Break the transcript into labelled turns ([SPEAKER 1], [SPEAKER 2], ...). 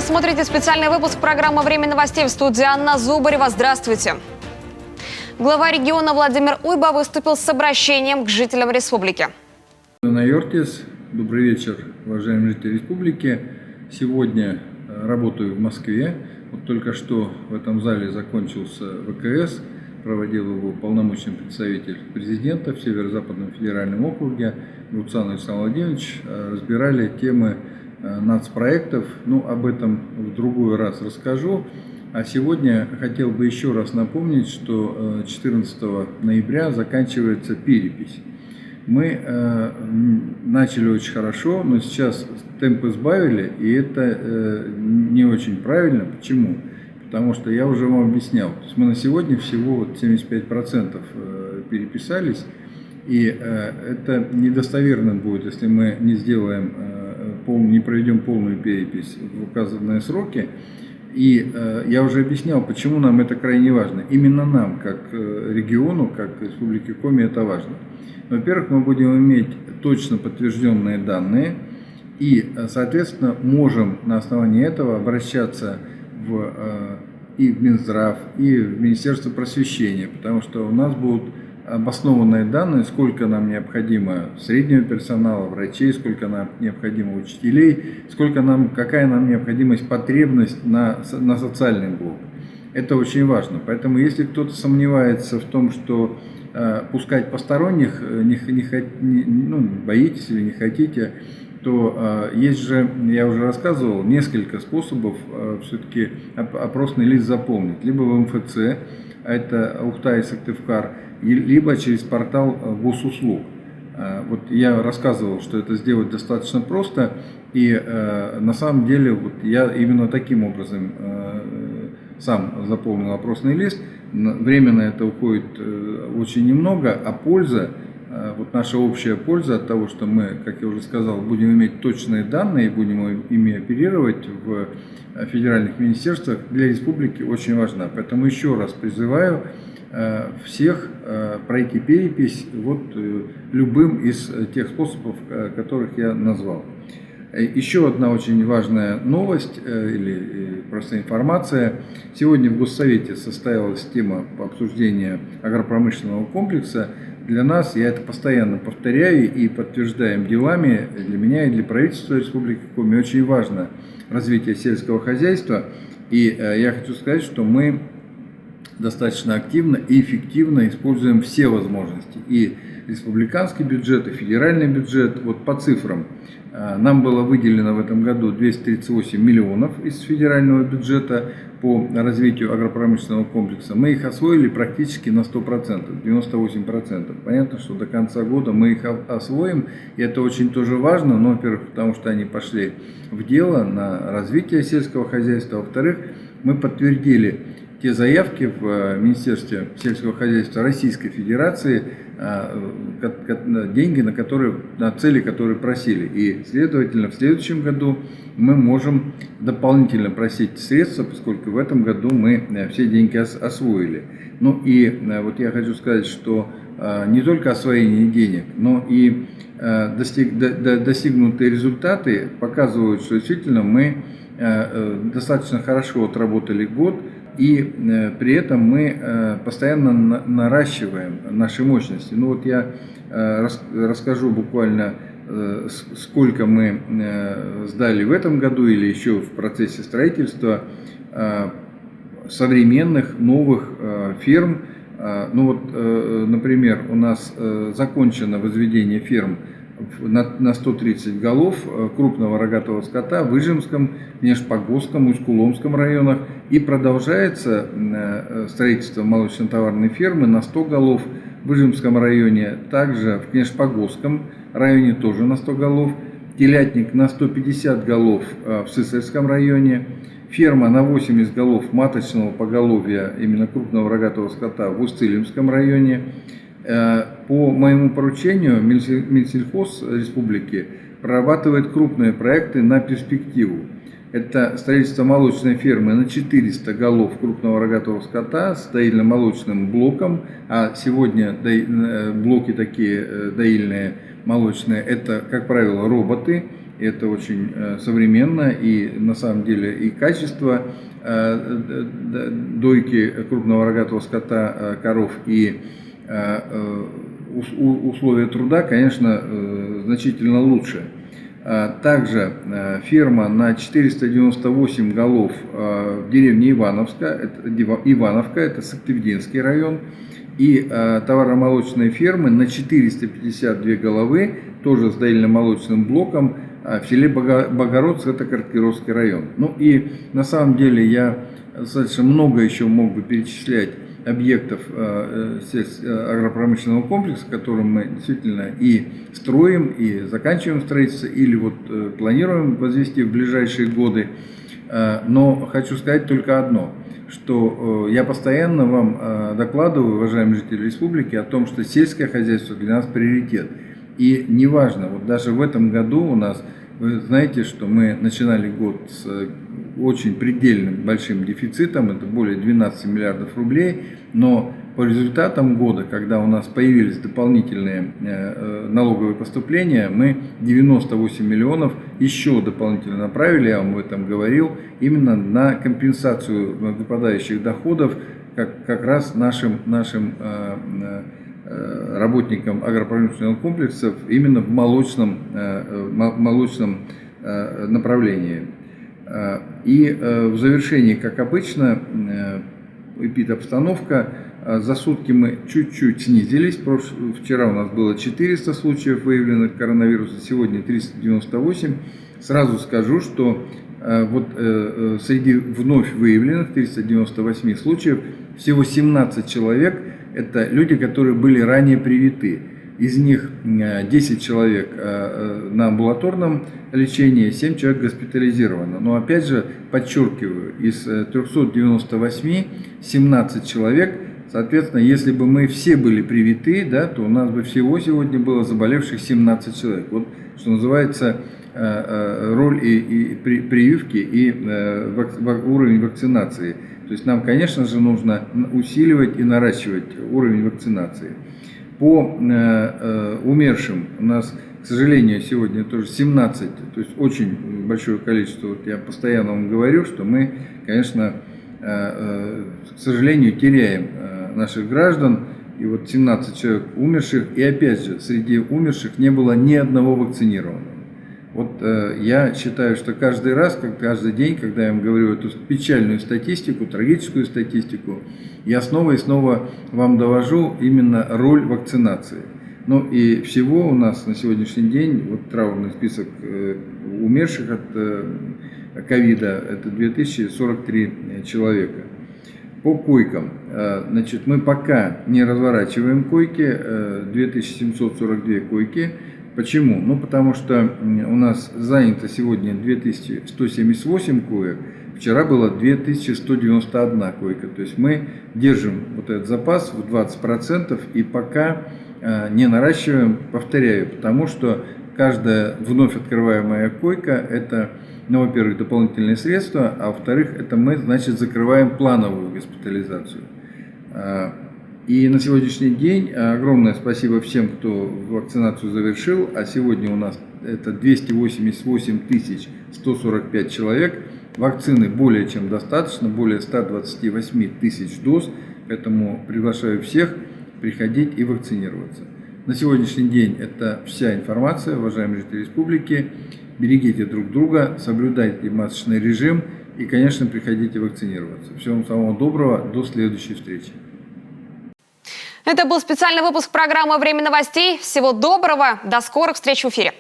[SPEAKER 1] Вы смотрите специальный выпуск программы «Время новостей», в студии Анна Зубарева. Здравствуйте. Глава региона Владимир Уйба выступил с обращением к жителям республики.
[SPEAKER 2] Добрый вечер, уважаемые жители республики. Сегодня работаю в Москве. Вот только что в этом зале закончился ВКС. Проводил его полномочный представитель президента в Северо-Западном федеральном округе Гуцанов Александр Владимирович. Разбирали темы нацпроектов. Об этом в другой раз расскажу. А сегодня хотел бы еще раз напомнить, что 14 ноября заканчивается перепись. Мы начали очень хорошо, но сейчас темпы сбавили, и это не очень правильно. Почему? Потому что я уже вам объяснял, то есть мы на сегодня всего 75% переписались, и это недостоверно будет, если мы не сделаем, не проведем полную перепись в указанные сроки. И я уже объяснял, почему нам это крайне важно. Именно нам, как региону, как Республике Коми, это важно. Во-первых, мы будем иметь точно подтвержденные данные и, соответственно, можем на основании этого обращаться и в Минздрав, и в Министерство просвещения, потому что у нас будут обоснованные данные, сколько нам необходимо среднего персонала, врачей, сколько нам необходимо учителей, какая нам необходимость, потребность на социальный блок. Это очень важно. Поэтому если кто-то сомневается в том, что пускать посторонних, боитесь или не хотите, то есть же, я уже рассказывал, несколько способов все-таки опросный лист заполнить. Либо в МФЦ, это Ухта и Сыктывкар, либо через портал госуслуг. Вот я рассказывал, что это сделать достаточно просто, и на самом деле я именно таким образом сам заполнил опросный лист. Время на это уходит очень немного, а польза, наша общая польза от того, что мы, как я уже сказал, будем иметь точные данные и будем ими оперировать в федеральных министерствах, для республики очень важна. Поэтому еще раз призываю всех пройти перепись любым из тех способов, которых я назвал. Еще одна очень важная новость или просто информация. Сегодня в Госсовете состоялась тема обсуждения агропромышленного комплекса. Для нас, я это постоянно повторяю и подтверждаем делами, для меня и для правительства Республики Коми очень важно развитие сельского хозяйства. И я хочу сказать, что мы достаточно активно и эффективно используем все возможности. И республиканский бюджет, и федеральный бюджет. По цифрам. Нам было выделено в этом году 238 миллионов из федерального бюджета по развитию агропромышленного комплекса. Мы их освоили практически на 100%, 98%. Понятно, что до конца года мы их освоим, и это очень тоже важно, во-первых, потому что они пошли в дело на развитие сельского хозяйства, во-вторых, мы подтвердили те заявки в Министерстве сельского хозяйства Российской Федерации, деньги, на цели, которые просили. И, следовательно, в следующем году мы можем дополнительно просить средства, поскольку в этом году мы все деньги освоили. Я хочу сказать, что не только освоение денег, но и достигнутые результаты показывают, что действительно мы достаточно хорошо отработали год, и при этом мы постоянно наращиваем наши мощности. Я расскажу буквально, сколько мы сдали в этом году или еще в процессе строительства современных новых ферм. Например, у нас закончено возведение ферм на 130 голов крупного рогатого скота в Выжимском, Нежпогосском, Усть-Куломском районах. И продолжается строительство молочно-товарной фермы на 100 голов в Выжимском районе, также в Нежпогосском районе тоже на 100 голов, телятник на 150 голов в Сысольском районе, ферма на 80 голов маточного поголовья именно крупного рогатого скота в Усть-Илимском районе. По моему поручению Минсельхоз Республики прорабатывает крупные проекты на перспективу. Это строительство молочной фермы на 400 голов крупного рогатого скота с доильно-молочным блоком, а сегодня блоки такие доильные молочные, это, как правило, роботы. Это очень современно и на самом деле и качество дойки крупного рогатого скота, коров и условия труда, конечно, значительно лучше. Также ферма на 498 голов в деревне Ивановка, это Сыктывдинский район, и товаромолочные фермы на 452 головы, тоже с доильно-молочным блоком, в селе Богородск, это Карткировский район. Ну и на самом деле я достаточно много еще мог бы перечислять объектов агропромышленного комплекса, которые мы действительно и строим, и заканчиваем строительство, или вот планируем возвести в ближайшие годы. Но хочу сказать только одно, что я постоянно вам докладываю, уважаемые жители республики, о том, что сельское хозяйство для нас приоритет. И неважно, вот даже в этом году у нас, вы знаете, что мы начинали год с очень предельным большим дефицитом, это более 12 миллиардов рублей, но по результатам года, когда у нас появились дополнительные налоговые поступления, мы 98 миллионов еще дополнительно направили, я вам об этом говорил, именно на компенсацию выпадающих доходов как раз нашим работникам агропромышленного комплекса именно в молочном направлении. И в завершении, как обычно, эпидобстановка. За сутки мы чуть-чуть снизились. Вчера у нас было 400 случаев выявленных коронавируса, сегодня 398. Сразу скажу, что вот среди вновь выявленных 398 случаев всего 17 человек – это люди, которые были ранее привиты. Из них 10 человек на амбулаторном лечении, 7 человек госпитализировано. Но опять же, подчеркиваю, из 398 17 человек, соответственно, если бы мы все были привиты, да, то у нас бы всего сегодня было заболевших 17 человек. Вот что называется роль и прививки, и уровень вакцинации. То есть нам, конечно же, нужно усиливать и наращивать уровень вакцинации. По умершим у нас, к сожалению, сегодня тоже 17, то есть очень большое количество. Вот я постоянно вам говорю, что мы, конечно, к сожалению, теряем наших граждан. И вот 17 человек умерших, и опять же, среди умерших не было ни одного вакцинированного. Вот я считаю, что каждый раз, как каждый день, когда я вам говорю эту печальную статистику, трагическую статистику, я снова и снова вам довожу именно роль вакцинации. Ну и всего у нас на сегодняшний день, вот траурный список умерших от ковида, это 2043 человека. По койкам, значит, мы пока не разворачиваем койки, 2742 койки. Почему? Ну, потому что у нас занято сегодня 2178 коек, вчера было 2191 койка. То есть мы держим вот этот запас в 20% и пока не наращиваем, повторяю, потому что каждая вновь открываемая койка – это, ну, во-первых, дополнительные средства, а во-вторых, это мы, значит, закрываем плановую госпитализацию. И на сегодняшний день огромное спасибо всем, кто вакцинацию завершил, а сегодня у нас это 288 145 человек. Вакцины более чем достаточно, более 128 тысяч доз, поэтому приглашаю всех приходить и вакцинироваться. На сегодняшний день это вся информация, уважаемые жители республики. Берегите друг друга, соблюдайте масочный режим и, конечно, приходите вакцинироваться. Всего вам самого доброго, до следующей встречи.
[SPEAKER 1] Это был специальный выпуск программы «Время новостей». Всего доброго, до скорых встреч в эфире.